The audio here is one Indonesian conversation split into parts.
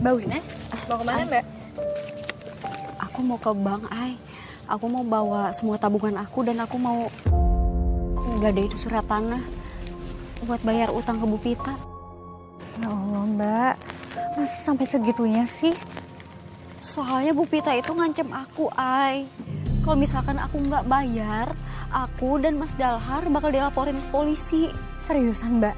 Mbak Wina, mau kemana Mbak? Aku mau ke bank, Ay. Aku mau bawa semua tabungan aku dan aku mau gadain surat tanah buat bayar utang ke Bu Pita. Ya Allah Mbak, masih sampai segitunya sih? Soalnya Bu Pita itu ngancem aku, Ay. Kalau misalkan aku nggak bayar, aku dan Mas Dalhar bakal dilaporin ke polisi. Seriusan Mbak?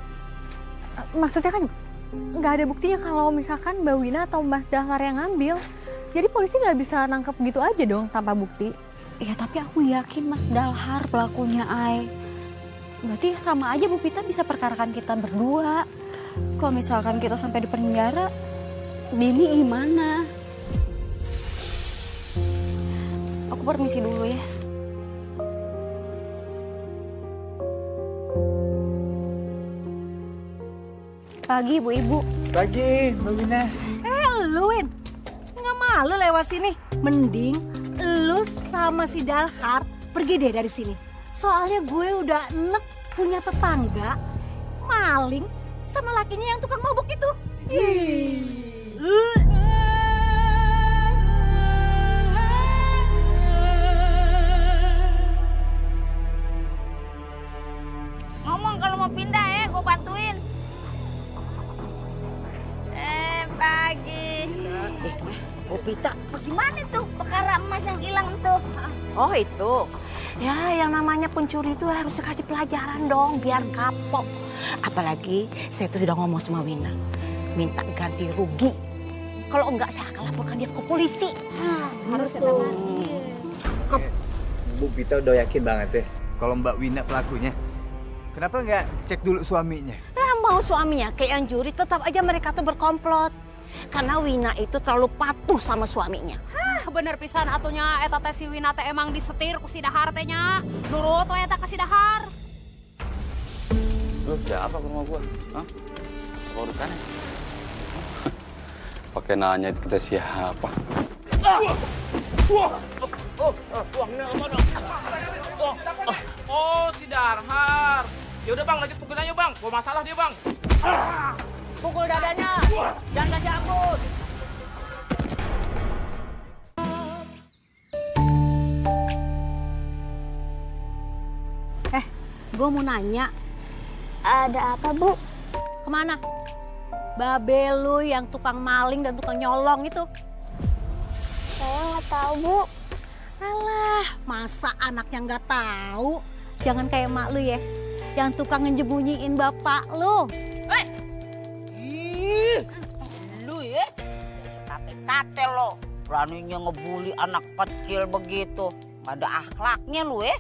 Maksudnya kan nggak ada buktinya kalau misalkan Mbak Wina atau Mas Dahlar yang ngambil. Jadi polisi nggak bisa nangkep gitu aja dong tanpa bukti. Ya tapi aku yakin Mas Dalhar pelakunya, Ay. Berarti sama aja Bu Pita bisa perkarakan kita berdua. Kalau misalkan kita sampai di penjara, Dini gimana? Aku permisi dulu ya. Pagi Ibu-Ibu. Pagi, Mbak Wina. Lu Win, nggak malu lewat sini? Mending lu sama si Dalhar pergi deh dari sini. Soalnya gue udah enek punya tetangga maling sama lakinya yang tukang mabuk itu. Ngomong kalau mau pindah ya, gue bantuin. Pagi. Bu Pita, Gimana tuh perkara emas yang hilang tuh? oh itu. Ya yang namanya pencuri itu harus dikasih pelajaran dong biar kapok. Apalagi saya itu sudah ngomong sama Wina. Minta ganti rugi. Kalau enggak saya akan laporkan dia ke polisi. Harus tuh. Bu Pita udah yakin banget ya kalau Mbak Wina pelakunya. Kenapa nggak cek dulu suaminya? Mau suaminya kayak yang juri, tetap aja mereka tuh berkomplot. Karena Wina itu terlalu patuh sama suaminya. Bener pisan atunya eta teh si Wina teh emang disetir ku si Dahar teh nya. Nurut we eta ka si Dahar. Lu siapa ke rumah gua? Hah? Apa urusannya? Pakai nanya kita siapa? Oh, si Darhar. Ya udah Bang, lanjut pukul aja Bang. Gua masalah dia Bang. Pukul dadanya, jangan jambut. Gue mau nanya. Ada apa, Bu? Kemana? Babe lu yang tukang maling dan tukang nyolong itu. Saya nggak tahu, Bu. Alah, masa anaknya nggak tahu? Jangan kayak mak lu ya, yang tukang ngejemunyiin bapak lu. Lu ya? Kate-kate lo. Beraninya ngebully anak kecil begitu. Gak ada akhlaknya lu ya?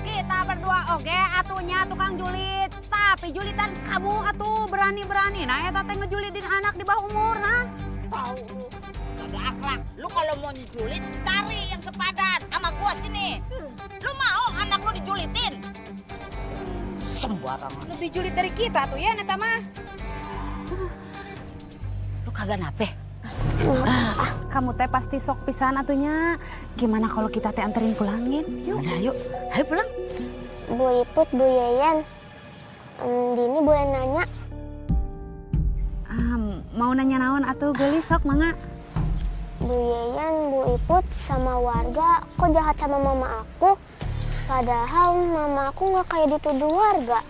Kita berdua oke atunya tukang julit. Tapi julitan kamu atuh berani-berani. Nah eta teh ngejulitin anak di bawah umur, nah. Tahu lu. Gak ada akhlak. Lu kalau mau ngejulit, cari yang sepadan sama gua sini. Lu mau anak lu dijulitin? Sembarangan. Lebih julit dari kita tuh ya, Neta mah. Lu kagak nape? Kamu teh pasti sok pisan atunya. Gimana kalau kita teh anterin pulangin? Yuk. Udah, yuk. Ayo pulang. Bu Iput, Bu Yeyen, Dini boleh nanya? Mau nanya naon atuh gelis sok mangga. Bu Yeyen, Bu Iput sama warga kok jahat sama mama aku? Padahal mama aku nggak kayak dituduh warga.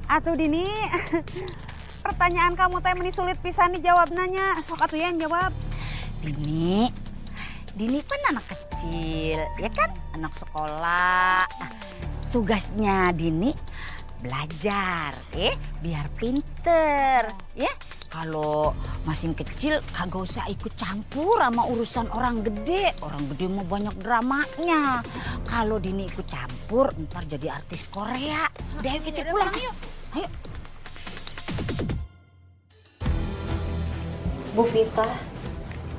Atuh Dini, pertanyaan kamu teh meni sulit pisan dijawab nanya. Sok atuh yang jawab. Dini kan anak kecil, ya kan? Anak sekolah. Nah, tugasnya Dini belajar, biar pinter, ya. Kalau masih kecil kagak usah ikut campur sama urusan orang gede. Orang gede mau banyak dramanya. Kalau Dini ikut campur, ntar jadi artis Korea. Udah yuk kita pulang. Ayo. Bu Vita,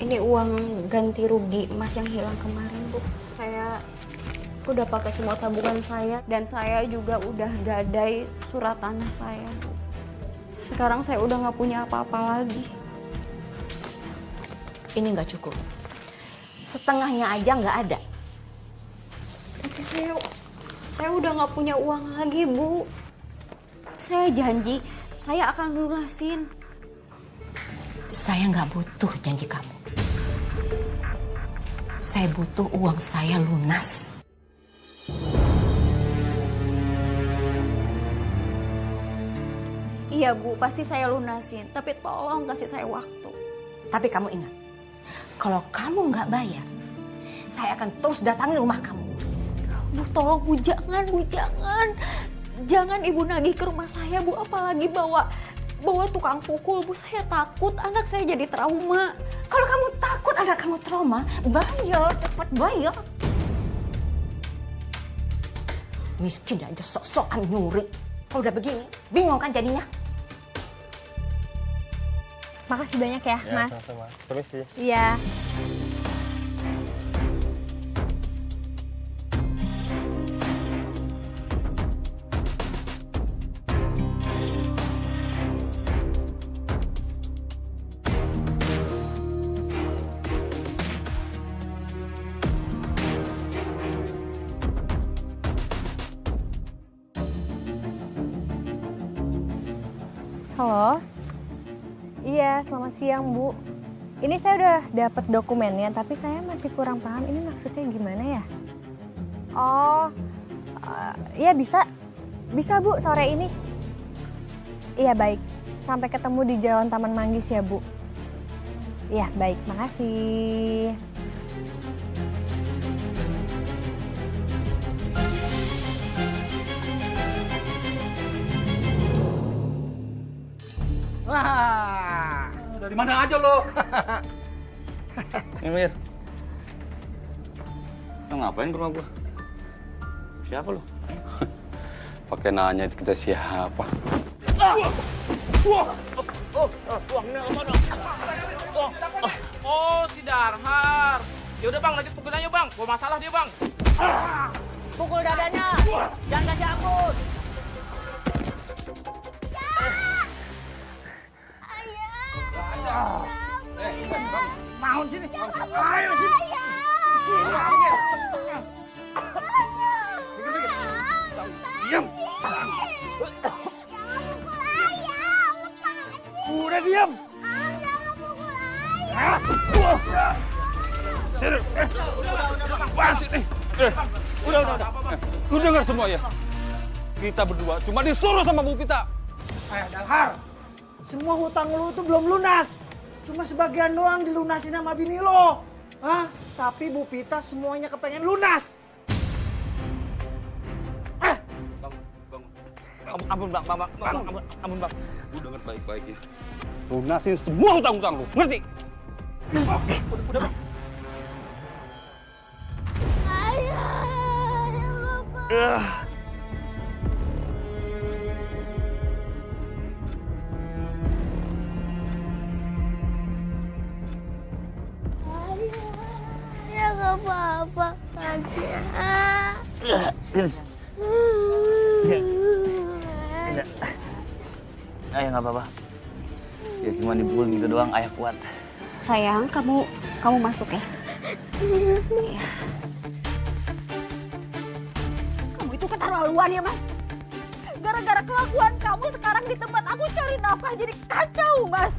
ini uang ganti rugi emas yang hilang kemarin, Bu. Saya udah pakai semua tabungan saya dan saya juga udah gadai surat tanah saya, Bu. Sekarang saya udah nggak punya apa-apa lagi. Ini nggak cukup. Setengahnya aja nggak ada. Tapi saya udah nggak punya uang lagi, Bu. Saya janji, saya akan lunasin. Saya nggak butuh janji kamu. Saya butuh uang saya lunas. Iya Bu, pasti saya lunasin. Tapi tolong kasih saya waktu. Tapi kamu ingat, kalau kamu nggak bayar, saya akan terus datangi rumah kamu. Bu, tolong Bu, jangan Bu, jangan. Jangan Ibu nagih ke rumah saya Bu, apalagi bawa tukang pukul Bu. Saya takut anak saya jadi trauma. Kalau kamu takut anak kamu trauma, bayar, cepat bayar. Miskin aja sok-sokan nyuri. Kalau udah begini, bingung kan jadinya? Makasih banyak ya, Mas. Sama-sama. Permisi. Iya. Halo. Iya, selamat siang, Bu. Ini saya udah dapat dokumennya, tapi saya masih kurang paham ini maksudnya gimana ya? Oh, iya bisa. Bisa, Bu, sore ini. Iya, baik. Sampai ketemu di Jalan Taman Manggis ya, Bu. Iya, baik. Makasih. Wah, dari mana aja lo? Mir. Lo ngapain ke rumah gua? Siapa lo? Pakai nanya kita siapa? Oh, si Darhar. Ya udah bang, lanjut pukul aja bang. Gua masalah dia bang. Pukul dadanya. Jangan kasih ampun. Mau sini. Ayo sini. Diam. Udah diam. Sini. Wah, sini. Udah. Lu dengar semua ya? Kita berdua cuma disuruh sama Bu Pita. Dalhar, semua hutang lu tuh belum lunas. Cuma sebagian doang dilunasin sama bini lo. Hah? Tapi Bu Pita semuanya kepengen lunas. Ampun bang. Lu denger baik-baik ya. Lunasin semua hutang-hutang lu, ngerti? Udah bang. Ya nggak apa-apa kan ya. Ayah nggak apa-apa. Ya cuma dipukul gitu doang, ayah kuat. Sayang, kamu masuk ya. Iya. Kamu itu keterlaluan ya, Mas. Gara-gara kelakuan kamu sekarang di tempat aku cari nafkah jadi kacau, Mas.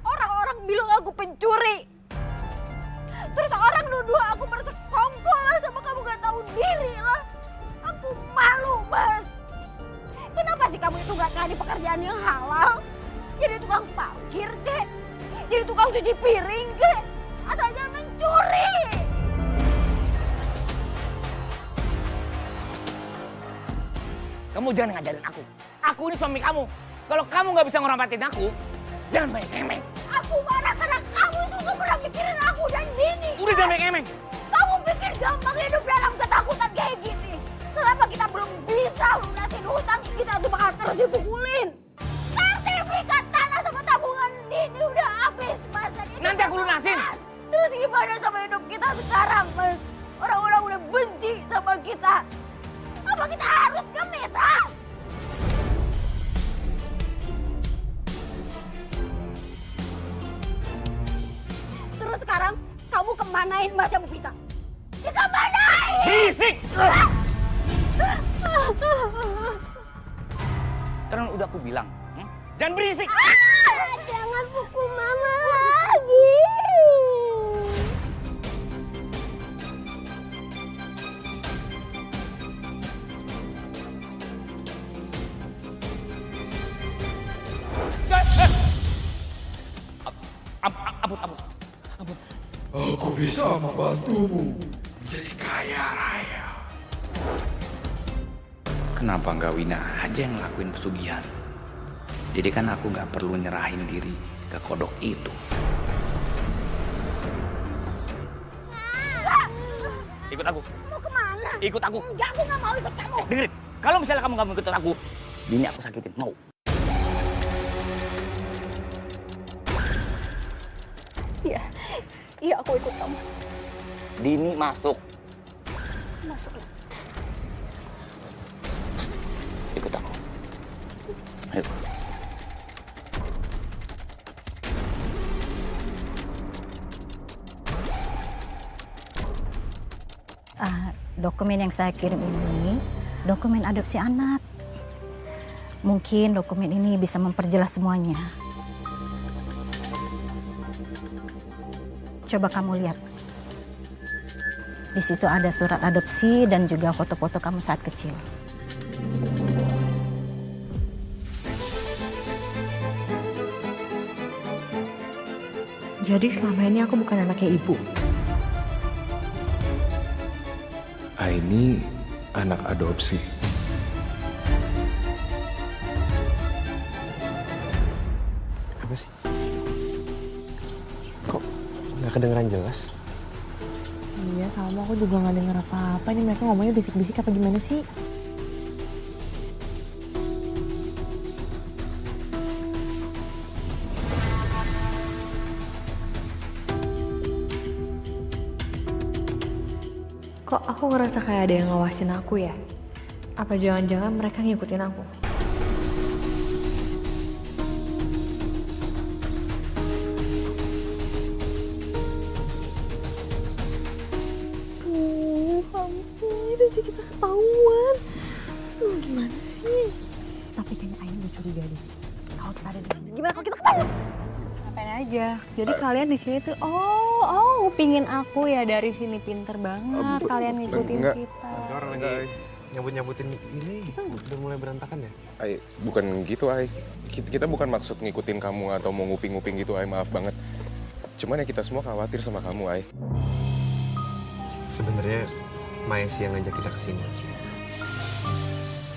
Orang-orang bilang aku pencuri. Terus orang nuduh aku bersekongkol lah sama kamu, gak tahu diri lah. Aku malu, Mas. Kenapa sih kamu itu gak cari pekerjaan yang halal? Jadi tukang parkir, kek? Jadi tukang cuci piring, kek? Asal jangan mencuri! Kamu jangan ngajarin aku. Aku ini suami kamu. Kalau kamu nggak bisa ngormatin aku, jangan main emeng. Aku marah karena kamu itu gak pernah pikirin aku dan Dini. Udah jangan main emeng. Kamu pikir gampang hidup dalam ketakutan kayak gini? Selama kita belum bisa lunasin hutang, kita tuh bakal terus dipukulin. Sertifikat tanah sama tabungan Dini udah habis, Mas. Nanti aku lunasin. Terus gimana sama hidup kita sekarang, Mas? Orang-orang udah benci sama kita. Apa kita harus gemisah? Terus sekarang kamu kemanain Mas Bu Pita? Dikemanain? Berisik! Sekarang udah aku bilang. Jangan berisik. Jangan pukul mama lagi. Ampun. Aku bisa membantumu menjadi kaya raya. Kenapa nggak Wina aja yang ngelakuin pesugihan? Jadi kan aku nggak perlu nyerahin diri ke kodok itu. Ikut aku. Mau kemana? Ikut aku. Enggak, aku nggak mau ikut kamu. Dengerin, kalau misalnya kamu nggak mau ikut aku, Dini aku sakitin, mau? Iya aku ikut kamu. Dini masuk. Masuklah. Ikut aku. Ayo. Dokumen yang saya kirim ini dokumen adopsi anak. Mungkin dokumen ini bisa memperjelas semuanya. Coba kamu lihat. Di situ ada surat adopsi dan juga foto-foto kamu saat kecil. Jadi selama ini aku bukan anaknya ibu. Aini anak adopsi. Apa sih? Kok nggak kedengeran jelas? Iya, sama aku juga nggak dengar apa-apa. Ini mereka ngomongnya bisik-bisik apa gimana sih? Kok aku ngerasa kayak ada yang ngawasin aku ya? Apa jangan-jangan mereka ngikutin aku? Hampir aja kita ketahuan. Gimana sih? Tapi kayaknya Aini udah curiga deh. Kalau kita ada di sini, Gimana kalau kita ketahuan? ngapain aja? Jadi kalian di sini tuh, pingin aku ya dari sini, pinter banget kalian ngikutin enggak. kita. Orang lagi nyambut-nyambutin ini. Udah mulai berantakan ya? Ay, bukan gitu, Ay. Kita bukan maksud ngikutin kamu atau mau nguping-nguping gitu, Ay. Maaf banget. Cuman ya kita semua khawatir sama kamu, Ay. Sebenarnya Maya sih yang ngajak kita kesini.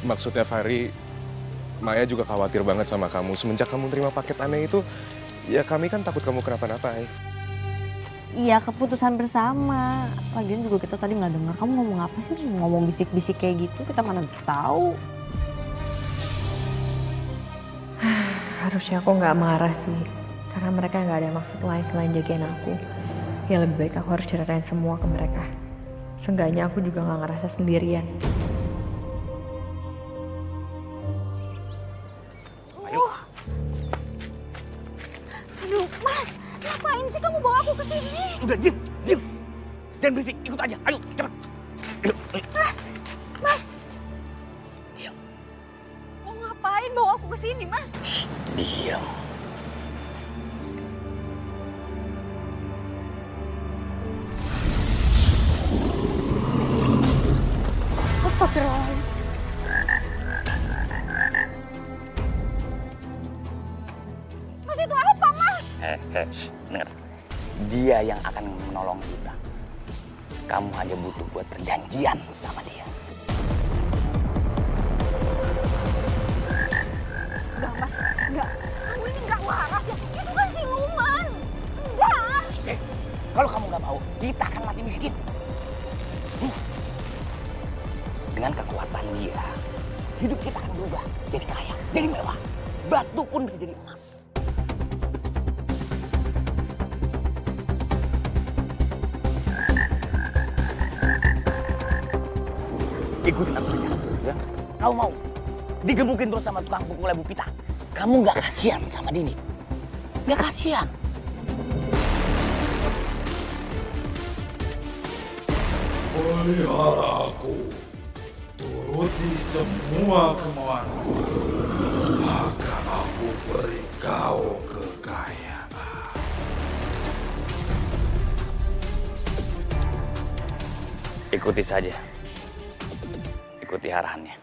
Maksudnya Fahri, Maya juga khawatir banget sama kamu. Semenjak kamu terima paket aneh itu, ya kami kan takut kamu kenapa-napa, Ay. Iya, keputusan bersama. Lagian juga kita tadi nggak dengar. Kamu ngomong apa sih? Ngomong bisik-bisik kayak gitu, kita mana tahu. Harusnya aku nggak marah sih, karena mereka nggak ada maksud lain selain jagain aku. Ya lebih baik aku harus ceritain semua ke mereka. Seenggaknya aku juga nggak ngerasa sendirian. Aduh, Mas, ngapain sih kamu bawa aku ke sini? Udah, diam. Jangan berisik, ikut aja. Ayo, cepat. Ayo. Mas, mau ngapain bawa aku ke sini, Mas? Diam. Astagfirullahaladzim. Mas, itu apa, Mas? Dengar. Dia yang akan menolong kita. Kamu hanya butuh buat perjanjian sama dia. Enggak, Mas. Enggak. Kamu ini enggak waras ya. Itu kan siluman. Enggak. Kalau kamu nggak mau, kita akan mati miskin. Dengan kekuatan dia, hidup kita akan berubah. Jadi kaya, jadi mewah. Batu pun bisa jadi emas. Ikutin aku saja, ya. Kamu mau digebukin terus sama tukang pukulnya Bu Pita? Kamu nggak kasihan sama Dini? Nggak kasihan? Pelihara aku, turuti semua kemauanmu, maka aku beri kau kekayaan. Ikuti saja. Ikuti arahannya.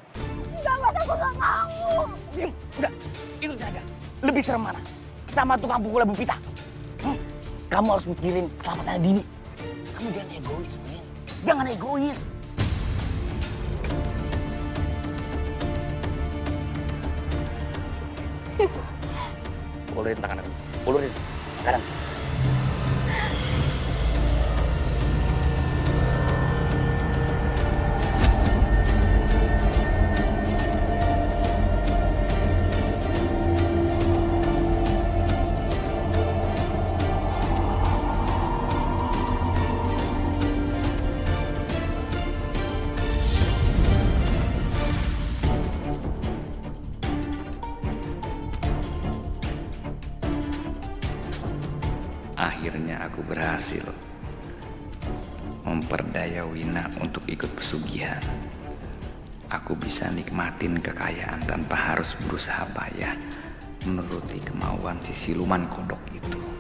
Enggak, Mas, aku nggak mau. Enggak, itu saja. Lebih serem mana? Sama tukang pukul Bu Pita. Kamu harus mikirin keselamatan Dini. Kamu jangan egois, Min. Jangan egois. Ulurin tangan aku. Ulurin. Kanan. Akhirnya aku berhasil memperdaya Wina untuk ikut pesugihan. Aku bisa nikmatin kekayaan tanpa harus berusaha payah menuruti kemauan si siluman kodok itu.